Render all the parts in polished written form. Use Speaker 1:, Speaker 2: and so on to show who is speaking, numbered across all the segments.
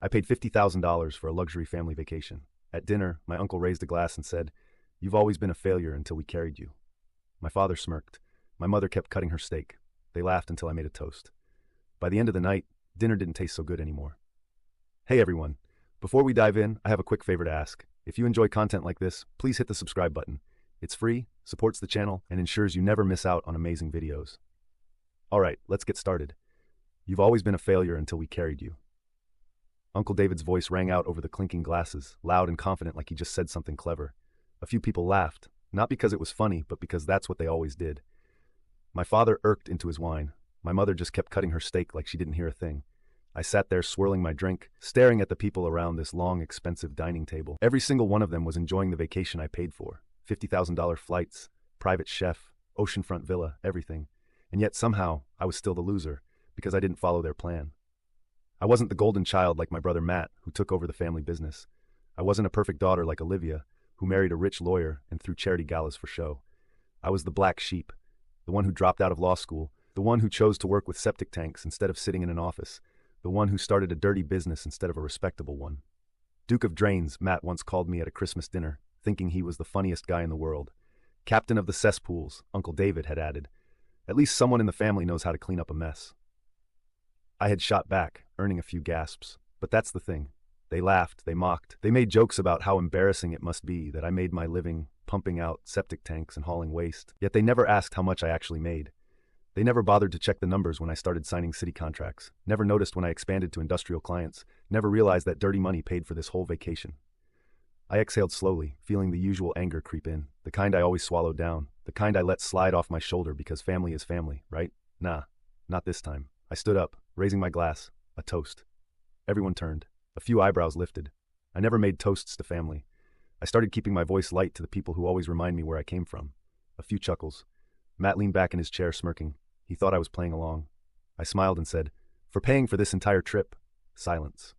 Speaker 1: I paid $50,000 for a luxury family vacation. At dinner, my uncle raised a glass and said, "You've always been a failure until we carried you." My father smirked. My mother kept cutting her steak. They laughed until I made a toast. By the end of the night, dinner didn't taste so good anymore. Hey everyone. Before we dive in, I have a quick favor to ask. If you enjoy content like this, please hit the subscribe button. It's free, supports the channel, and ensures you never miss out on amazing videos. Alright, let's get started. You've always been a failure until we carried you. Uncle David's voice rang out over the clinking glasses, loud and confident like he just said something clever. A few people laughed, not because it was funny, but because that's what they always did. My father irked into his wine. My mother just kept cutting her steak like she didn't hear a thing. I sat there swirling my drink, staring at the people around this long, expensive dining table. Every single one of them was enjoying the vacation I paid for. $50,000 flights, private chef, oceanfront villa, everything. And yet somehow, I was still the loser, because I didn't follow their plan. I wasn't the golden child like my brother Matt, who took over the family business. I wasn't a perfect daughter like Olivia, who married a rich lawyer and threw charity galas for show. I was the black sheep, the one who dropped out of law school, the one who chose to work with septic tanks instead of sitting in an office, the one who started a dirty business instead of a respectable one. Duke of Drains, Matt once called me at a Christmas dinner, thinking he was the funniest guy in the world. Captain of the cesspools, Uncle David had added. At least someone in the family knows how to clean up a mess. I had shot back, earning a few gasps. But that's the thing. They laughed, they mocked, they made jokes about how embarrassing it must be that I made my living pumping out septic tanks and hauling waste. Yet they never asked how much I actually made. They never bothered to check the numbers when I started signing city contracts, never noticed when I expanded to industrial clients, never realized that dirty money paid for this whole vacation. I exhaled slowly, feeling the usual anger creep in, the kind I always swallowed down, the kind I let slide off my shoulder because family is family, right? Nah, not this time. I stood up, raising my glass, a toast. Everyone turned. A few eyebrows lifted. I never made toasts to family. I started keeping my voice light to the people who always remind me where I came from. A few chuckles. Matt leaned back in his chair smirking. He thought I was playing along. I smiled and said, "For paying for this entire trip." Silence.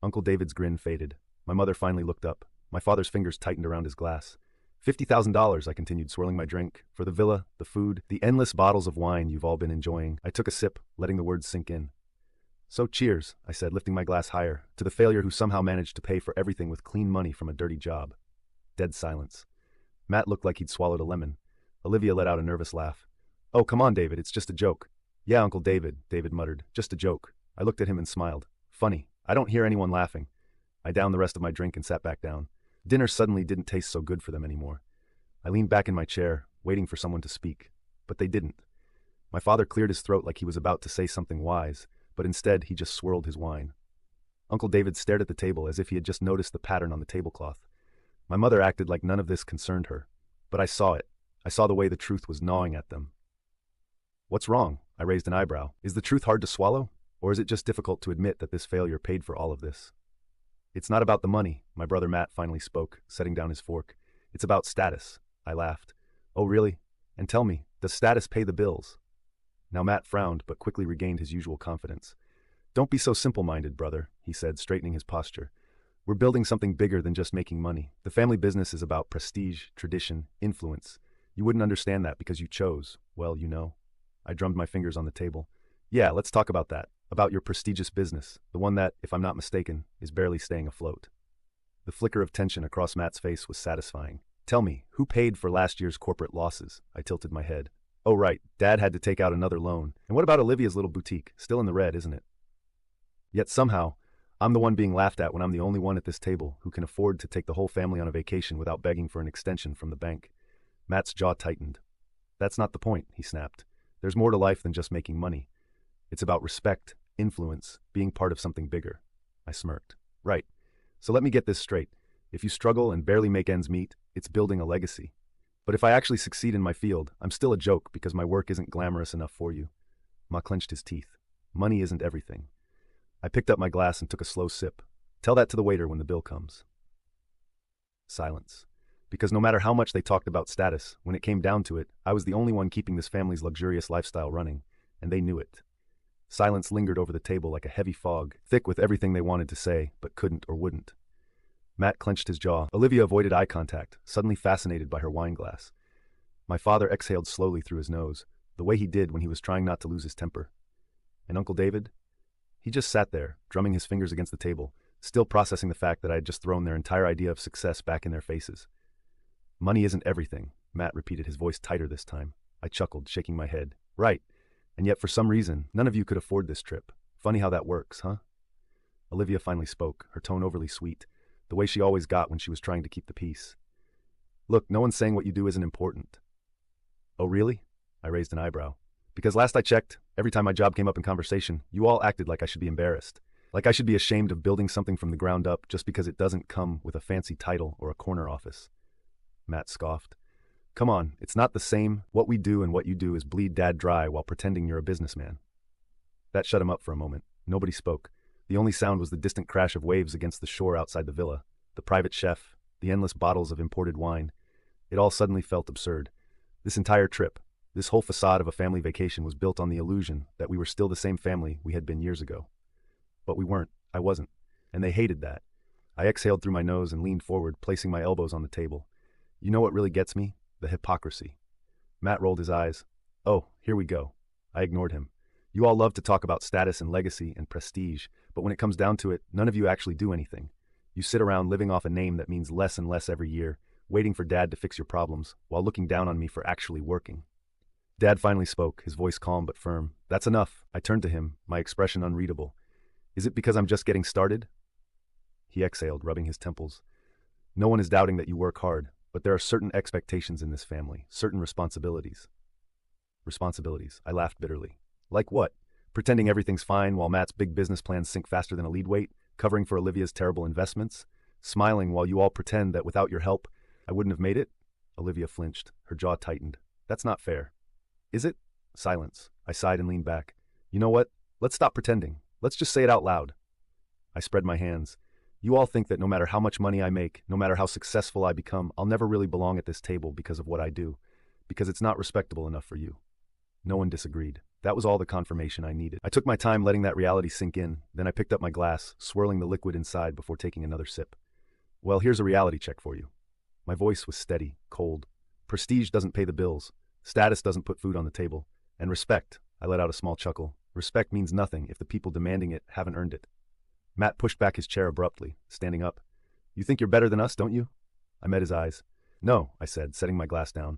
Speaker 1: Uncle David's grin faded. My mother finally looked up. My father's fingers tightened around his glass. $50,000, I continued, swirling my drink. For the villa, the food, the endless bottles of wine you've all been enjoying. I took a sip, letting the words sink in. "So cheers," I said, lifting my glass higher, to the failure who somehow managed to pay for everything with clean money from a dirty job. Dead silence. Matt looked like he'd swallowed a lemon. Olivia let out a nervous laugh. "Oh, come on, David, it's just a joke." "Yeah, Uncle David," David muttered, "just a joke." I looked at him and smiled. Funny, I don't hear anyone laughing. I downed the rest of my drink and sat back down. Dinner suddenly didn't taste so good for them anymore. I leaned back in my chair, waiting for someone to speak. But they didn't. My father cleared his throat like he was about to say something wise, but instead he just swirled his wine. Uncle David stared at the table as if he had just noticed the pattern on the tablecloth. My mother acted like none of this concerned her. But I saw it. I saw the way the truth was gnawing at them. "What's wrong?" I raised an eyebrow. "Is the truth hard to swallow? Or is it just difficult to admit that this failure paid for all of this?" "It's not about the money," my brother Matt finally spoke, setting down his fork. "It's about status." I laughed. "Oh, really? And tell me, does status pay the bills?" Now Matt frowned, but quickly regained his usual confidence. "Don't be so simple-minded, brother," he said, straightening his posture. "We're building something bigger than just making money. The family business is about prestige, tradition, influence. You wouldn't understand that because you chose, well, you know." I drummed my fingers on the table. "Yeah, let's talk about that. About your prestigious business, the one that, if I'm not mistaken, is barely staying afloat." The flicker of tension across Matt's face was satisfying. "Tell me, who paid for last year's corporate losses?" I tilted my head. "Oh right, Dad had to take out another loan. And what about Olivia's little boutique? Still in the red, isn't it?" Yet somehow, I'm the one being laughed at when I'm the only one at this table who can afford to take the whole family on a vacation without begging for an extension from the bank. Matt's jaw tightened. "That's not the point," he snapped. "There's more to life than just making money. It's about respect, influence, being part of something bigger." I smirked. "Right. So let me get this straight. If you struggle and barely make ends meet, it's building a legacy. But if I actually succeed in my field, I'm still a joke because my work isn't glamorous enough for you." Ma clenched his teeth. "Money isn't everything." I picked up my glass and took a slow sip. "Tell that to the waiter when the bill comes." Silence. Because no matter how much they talked about status, when it came down to it, I was the only one keeping this family's luxurious lifestyle running, and they knew it. Silence lingered over the table like a heavy fog, thick with everything they wanted to say, but couldn't or wouldn't. Matt clenched his jaw. Olivia avoided eye contact, suddenly fascinated by her wine glass. My father exhaled slowly through his nose, the way he did when he was trying not to lose his temper. And Uncle David? He just sat there, drumming his fingers against the table, still processing the fact that I had just thrown their entire idea of success back in their faces. Money isn't everything, Matt repeated, his voice tighter this time. I chuckled, shaking my head. Right. And yet for some reason, none of you could afford this trip. Funny how that works, huh? Olivia finally spoke, her tone overly sweet, the way she always got when she was trying to keep the peace. Look, no one's saying what you do isn't important. Oh, really? I raised an eyebrow. Because last I checked, every time my job came up in conversation, you all acted like I should be embarrassed. Like I should be ashamed of building something from the ground up just because it doesn't come with a fancy title or a corner office. Matt scoffed. Come on, it's not the same. What we do and what you do is bleed Dad dry while pretending you're a businessman. That shut him up for a moment. Nobody spoke. The only sound was the distant crash of waves against the shore outside the villa, the private chef, the endless bottles of imported wine. It all suddenly felt absurd. This entire trip, this whole facade of a family vacation was built on the illusion that we were still the same family we had been years ago. But we weren't. I wasn't. And they hated that. I exhaled through my nose and leaned forward, placing my elbows on the table. You know what really gets me? The hypocrisy. Matt rolled his eyes. Oh, here we go. I ignored him. You all love to talk about status and legacy and prestige, but when it comes down to it, none of you actually do anything. You sit around living off a name that means less and less every year, waiting for Dad to fix your problems, while looking down on me for actually working. Dad finally spoke, his voice calm but firm. That's enough. I turned to him, my expression unreadable. Is it because I'm just getting started? He exhaled, rubbing his temples. No one is doubting that you work hard, but there are certain expectations in this family, certain responsibilities. Responsibilities. I laughed bitterly. Like what? Pretending everything's fine while Matt's big business plans sink faster than a lead weight, covering for Olivia's terrible investments, smiling while you all pretend that without your help, I wouldn't have made it? Olivia flinched, her jaw tightened. That's not fair. Is it? Silence. I sighed and leaned back. You know what? Let's stop pretending. Let's just say it out loud. I spread my hands. You all think that no matter how much money I make, no matter how successful I become, I'll never really belong at this table because of what I do, because it's not respectable enough for you. No one disagreed. That was all the confirmation I needed. I took my time letting that reality sink in, then I picked up my glass, swirling the liquid inside before taking another sip. Well, here's a reality check for you. My voice was steady, cold. Prestige doesn't pay the bills. Status doesn't put food on the table. And respect, I let out a small chuckle. Respect means nothing if the people demanding it haven't earned it. Matt pushed back his chair abruptly, standing up. You think you're better than us, don't you? I met his eyes. No, I said, setting my glass down.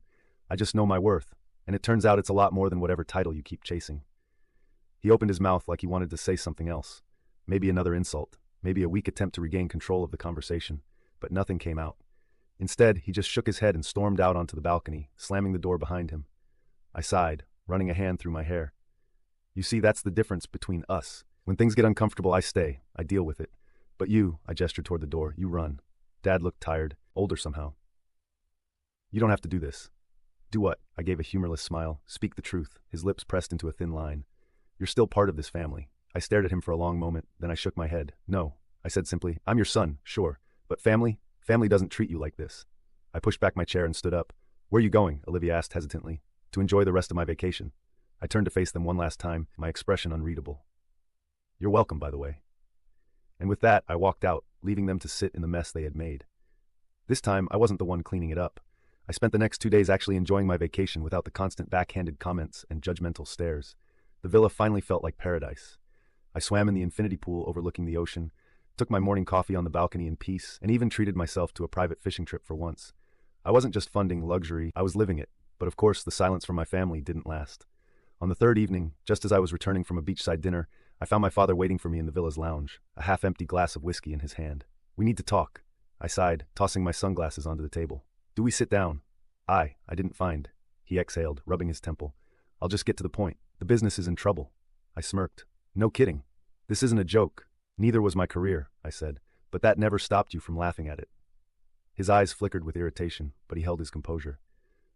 Speaker 1: I just know my worth, and it turns out it's a lot more than whatever title you keep chasing. He opened his mouth like he wanted to say something else. Maybe another insult, maybe a weak attempt to regain control of the conversation, but nothing came out. Instead, he just shook his head and stormed out onto the balcony, slamming the door behind him. I sighed, running a hand through my hair. You see, that's the difference between us. When things get uncomfortable, I stay. I deal with it. But you, I gestured toward the door, you run. Dad looked tired, older somehow. You don't have to do this. Do what? I gave a humorless smile. Speak the truth, his lips pressed into a thin line. You're still part of this family. I stared at him for a long moment, then I shook my head. No, I said simply, I'm your son, sure. But family doesn't treat you like this. I pushed back my chair and stood up. Where are you going? Olivia asked hesitantly. To enjoy the rest of my vacation. I turned to face them one last time, my expression unreadable. You're welcome, by the way. And with that, I walked out, leaving them to sit in the mess they had made. This time, I wasn't the one cleaning it up. I spent the next 2 days actually enjoying my vacation without the constant backhanded comments and judgmental stares. The villa finally felt like paradise. I swam in the infinity pool overlooking the ocean, took my morning coffee on the balcony in peace, and even treated myself to a private fishing trip for once. I wasn't just funding luxury, I was living it. But of course, the silence from my family didn't last. On the third evening, just as I was returning from a beachside dinner, I found my father waiting for me in the villa's lounge, a half-empty glass of whiskey in his hand. We need to talk, I sighed, tossing my sunglasses onto the table. Do we sit down? I didn't find. He exhaled, rubbing his temple. I'll just get to the point. The business is in trouble. I smirked. No kidding. This isn't a joke. Neither was my career, I said, but that never stopped you from laughing at it. His eyes flickered with irritation, but he held his composure.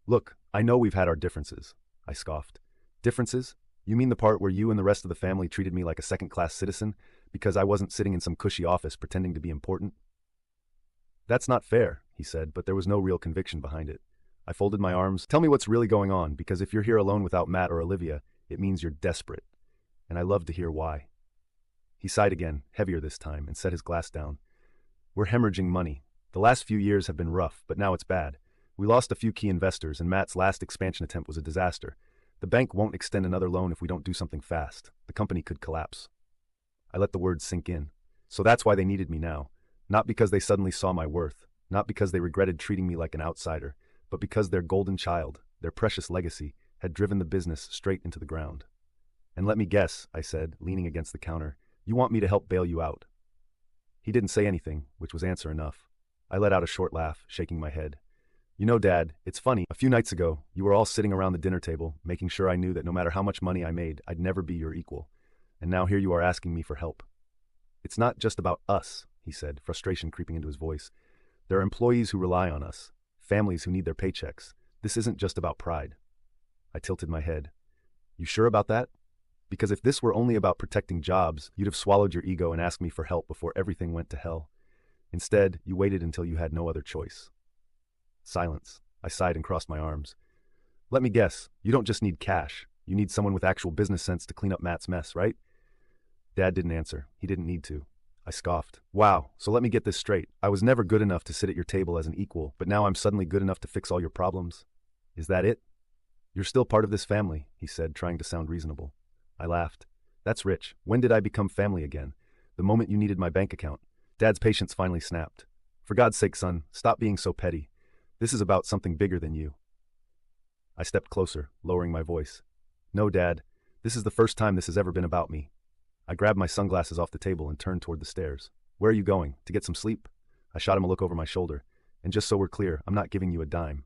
Speaker 1: Look, I know we've had our differences, I scoffed. Differences? You mean the part where you and the rest of the family treated me like a second-class citizen because I wasn't sitting in some cushy office pretending to be important? That's not fair, he said, but there was no real conviction behind it. I folded my arms. Tell me what's really going on, because if you're here alone without Matt or Olivia, it means you're desperate. And I love to hear why. He sighed again, heavier this time, and set his glass down. We're hemorrhaging money. The last few years have been rough, but now it's bad. We lost a few key investors, and Matt's last expansion attempt was a disaster. The bank won't extend another loan if we don't do something fast. The company could collapse. I let the words sink in. So that's why they needed me now. Not because they suddenly saw my worth, not because they regretted treating me like an outsider, but because their golden child, their precious legacy, had driven the business straight into the ground. And let me guess, I said, leaning against the counter, you want me to help bail you out. He didn't say anything, which was answer enough. I let out a short laugh, shaking my head. You know, Dad, it's funny, a few nights ago, you were all sitting around the dinner table, making sure I knew that no matter how much money I made, I'd never be your equal. And now here you are asking me for help. It's not just about us, he said, frustration creeping into his voice. There are employees who rely on us, families who need their paychecks. This isn't just about pride. I tilted my head. You sure about that? Because if this were only about protecting jobs, you'd have swallowed your ego and asked me for help before everything went to hell. Instead, you waited until you had no other choice. Silence. I sighed and crossed my arms. Let me guess, you don't just need cash. You need someone with actual business sense to clean up Matt's mess, right? Dad didn't answer. He didn't need to. I scoffed. Wow, so let me get this straight. I was never good enough to sit at your table as an equal, but now I'm suddenly good enough to fix all your problems? Is that it? You're still part of this family, he said, trying to sound reasonable. I laughed. That's rich. When did I become family again? The moment you needed my bank account. Dad's patience finally snapped. For God's sake, son, stop being so petty. This is about something bigger than you. I stepped closer, lowering my voice. No, Dad, this is the first time this has ever been about me. I grabbed my sunglasses off the table and turned toward the stairs. Where are you going? To get some sleep? I shot him a look over my shoulder. And just so we're clear, I'm not giving you a dime.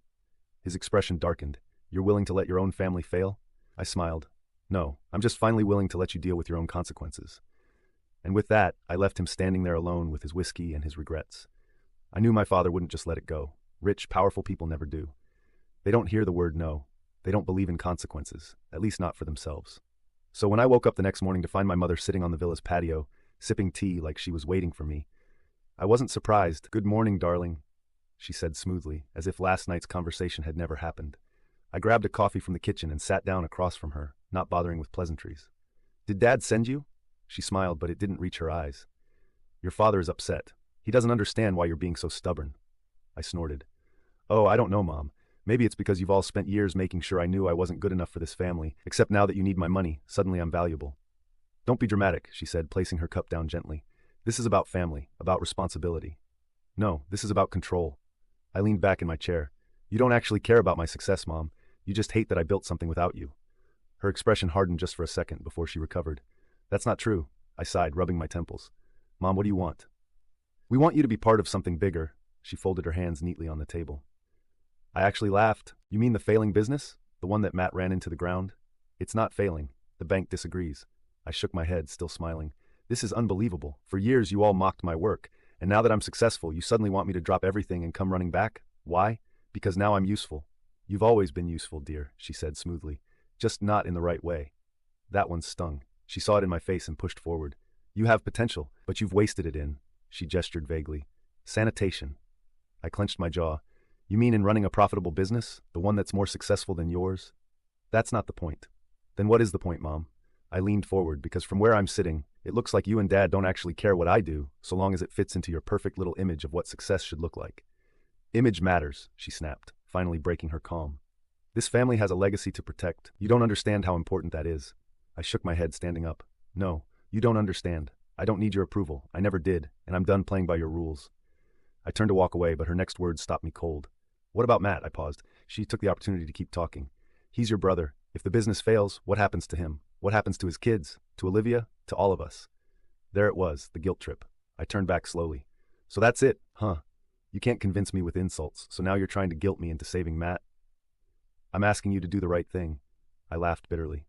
Speaker 1: His expression darkened. You're willing to let your own family fail? I smiled. No, I'm just finally willing to let you deal with your own consequences. And with that, I left him standing there alone with his whiskey and his regrets. I knew my father wouldn't just let it go. Rich, powerful people never do. They don't hear the word no. They don't believe in consequences, at least not for themselves. So when I woke up the next morning to find my mother sitting on the villa's patio, sipping tea like she was waiting for me, I wasn't surprised. Good morning, darling, she said smoothly, as if last night's conversation had never happened. I grabbed a coffee from the kitchen and sat down across from her, not bothering with pleasantries. Did Dad send you? She smiled, but it didn't reach her eyes. Your father is upset. He doesn't understand why you're being so stubborn. I snorted. Oh, I don't know, Mom. Maybe it's because you've all spent years making sure I knew I wasn't good enough for this family, except now that you need my money, suddenly I'm valuable. Don't be dramatic, she said, placing her cup down gently. This is about family, about responsibility. No, this is about control. I leaned back in my chair. You don't actually care about my success, Mom. You just hate that I built something without you. Her expression hardened just for a second before she recovered. That's not true, I sighed, rubbing my temples. Mom, what do you want? We want you to be part of something bigger. She folded her hands neatly on the table. I actually laughed. You mean the failing business? The one that Matt ran into the ground? It's not failing. The bank disagrees. I shook my head, still smiling. This is unbelievable. For years you all mocked my work, and now that I'm successful, you suddenly want me to drop everything and come running back? Why? Because now I'm useful. You've always been useful, dear, she said smoothly. Just not in the right way. That one stung. She saw it in my face and pushed forward. You have potential, but you've wasted it in, she gestured vaguely. Sanitation. I clenched my jaw. You mean in running a profitable business? The one that's more successful than yours? That's not the point. Then what is the point, Mom? I leaned forward because from where I'm sitting, it looks like you and Dad don't actually care what I do, so long as it fits into your perfect little image of what success should look like. Image matters, she snapped, finally breaking her calm. This family has a legacy to protect. You don't understand how important that is. I shook my head, standing up. No, you don't understand. I don't need your approval. I never did, and I'm done playing by your rules. I turned to walk away, but her next words stopped me cold. What about Matt? I paused. She took the opportunity to keep talking. He's your brother. If the business fails, what happens to him? What happens to his kids? To Olivia? To all of us? There it was, the guilt trip. I turned back slowly. So that's it, huh? You can't convince me with insults, so now you're trying to guilt me into saving Matt? I'm asking you to do the right thing. I laughed bitterly.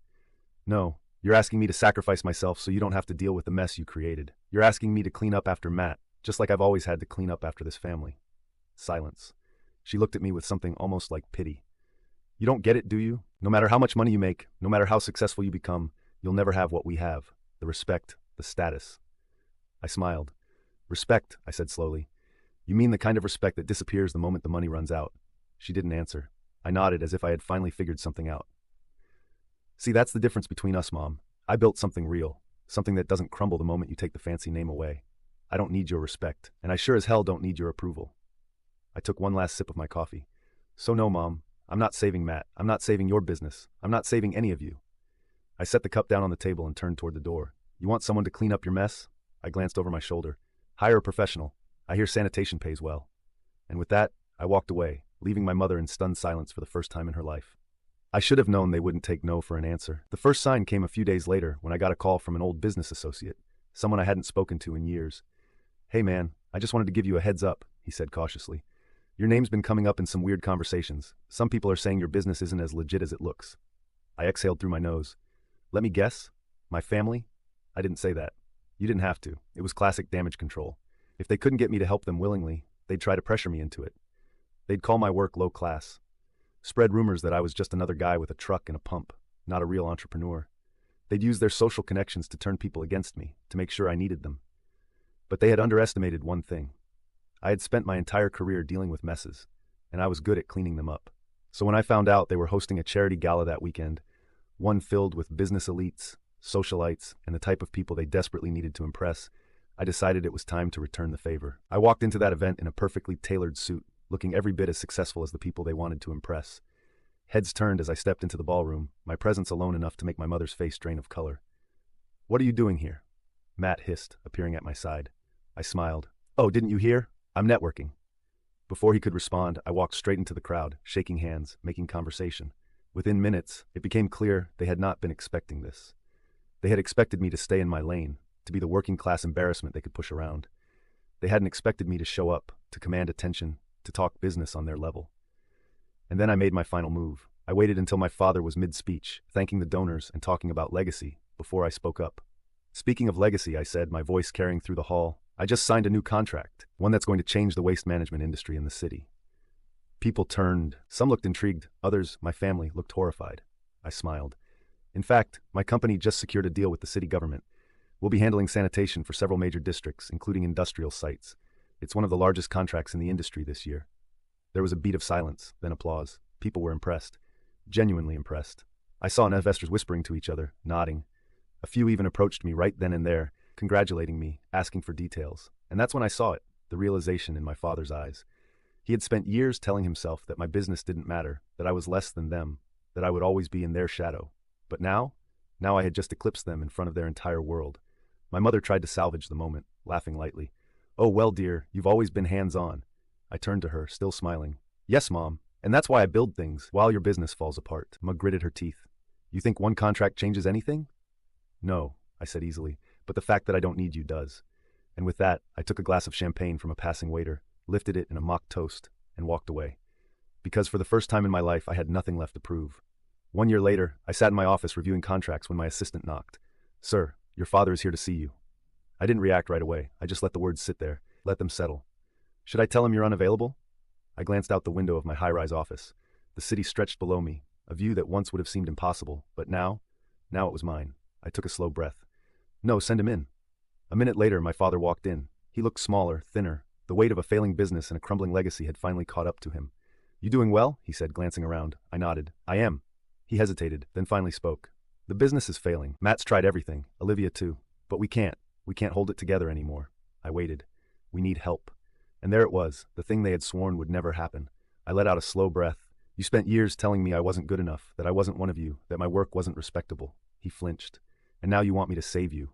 Speaker 1: No, you're asking me to sacrifice myself so you don't have to deal with the mess you created. You're asking me to clean up after Matt, just like I've always had to clean up after this family. Silence. She looked at me with something almost like pity. You don't get it, do you? No matter how much money you make, no matter how successful you become, you'll never have what we have. The respect, the status. I smiled. Respect, I said slowly. You mean the kind of respect that disappears the moment the money runs out? She didn't answer. I nodded as if I had finally figured something out. See, that's the difference between us, Mom. I built something real, something that doesn't crumble the moment you take the fancy name away. I don't need your respect, and I sure as hell don't need your approval. I took one last sip of my coffee. So no, Mom, I'm not saving Matt. I'm not saving your business. I'm not saving any of you. I set the cup down on the table and turned toward the door. You want someone to clean up your mess? I glanced over my shoulder. Hire a professional. I hear sanitation pays well. And with that, I walked away, leaving my mother in stunned silence for the first time in her life. I should have known they wouldn't take no for an answer. The first sign came a few days later when I got a call from an old business associate, someone I hadn't spoken to in years. "Hey man, I just wanted to give you a heads up," he said cautiously. "Your name's been coming up in some weird conversations. Some people are saying your business isn't as legit as it looks." I exhaled through my nose. "Let me guess? My family?" "I didn't say that. You didn't have to. It was classic damage control. If they couldn't get me to help them willingly, they'd try to pressure me into it. They'd call my work low class. Spread rumors that I was just another guy with a truck and a pump, not a real entrepreneur. They'd use their social connections to turn people against me, to make sure I needed them. But they had underestimated one thing. I had spent my entire career dealing with messes, and I was good at cleaning them up. So when I found out they were hosting a charity gala that weekend, one filled with business elites, socialites, and the type of people they desperately needed to impress, I decided it was time to return the favor. I walked into that event in a perfectly tailored suit, looking every bit as successful as the people they wanted to impress. Heads turned as I stepped into the ballroom, my presence alone enough to make my mother's face drain of color. "What are you doing here?" Matt hissed, appearing at my side. I smiled. "Oh, didn't you hear? I'm networking." Before he could respond, I walked straight into the crowd, shaking hands, making conversation. Within minutes, it became clear they had not been expecting this. They had expected me to stay in my lane, to be the working-class embarrassment they could push around. They hadn't expected me to show up, to command attention, to talk business on their level. And then I made my final move. I waited until my father was mid-speech, thanking the donors and talking about legacy, before I spoke up. "Speaking of legacy," I said, my voice carrying through the hall, "I just signed a new contract, one that's going to change the waste management industry in the city." People turned. Some looked intrigued, others, my family, looked horrified. I smiled. "In fact, my company just secured a deal with the city government. We'll be handling sanitation for several major districts, including industrial sites. It's one of the largest contracts in the industry this year." There was a beat of silence, then applause. People were impressed. Genuinely impressed. I saw investors whispering to each other, nodding. A few even approached me right then and there, congratulating me, asking for details. And that's when I saw it, the realization in my father's eyes. He had spent years telling himself that my business didn't matter, that I was less than them, that I would always be in their shadow. But now I had just eclipsed them in front of their entire world. My mother tried to salvage the moment, laughing lightly. "Oh, well, dear, you've always been hands-on." I turned to her, still smiling. "Yes, Mom, and that's why I build things while your business falls apart." Ma gritted her teeth. "You think one contract changes anything?" "No," I said easily, "but the fact that I don't need you does." And with that, I took a glass of champagne from a passing waiter, lifted it in a mock toast, and walked away. Because for the first time in my life, I had nothing left to prove. 1 year later, I sat in my office reviewing contracts when my assistant knocked. "Sir, your father is here to see you." I didn't react right away. I just let the words sit there, let them settle. "Should I tell him you're unavailable?" I glanced out the window of my high-rise office. The city stretched below me, a view that once would have seemed impossible, but now it was mine. I took a slow breath. "No, send him in." A minute later, my father walked in. He looked smaller, thinner. The weight of a failing business and a crumbling legacy had finally caught up to him. "You doing well?" he said, glancing around. I nodded. "I am." He hesitated, then finally spoke. "The business is failing. Matt's tried everything, Olivia too. But we can't hold it together anymore." I waited. "We need help." And there it was, the thing they had sworn would never happen. I let out a slow breath. "You spent years telling me I wasn't good enough, that I wasn't one of you, that my work wasn't respectable." He flinched. "And now you want me to save you."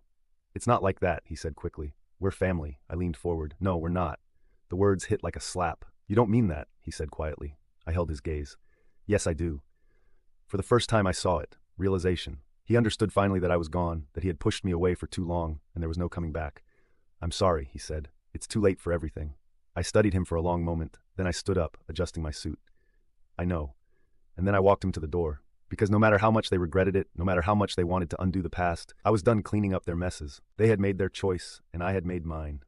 Speaker 1: "It's not like that," he said quickly. "We're family." I leaned forward. "No, we're not." The words hit like a slap. "You don't mean that," he said quietly. I held his gaze. "Yes, I do." For the first time I saw it. Realization. He understood finally that I was gone, that he had pushed me away for too long, and there was no coming back. "I'm sorry," he said. "It's too late for everything." I studied him for a long moment, then I stood up, adjusting my suit. "I know." And then I walked him to the door. Because no matter how much they regretted it, no matter how much they wanted to undo the past, I was done cleaning up their messes. They had made their choice, and I had made mine.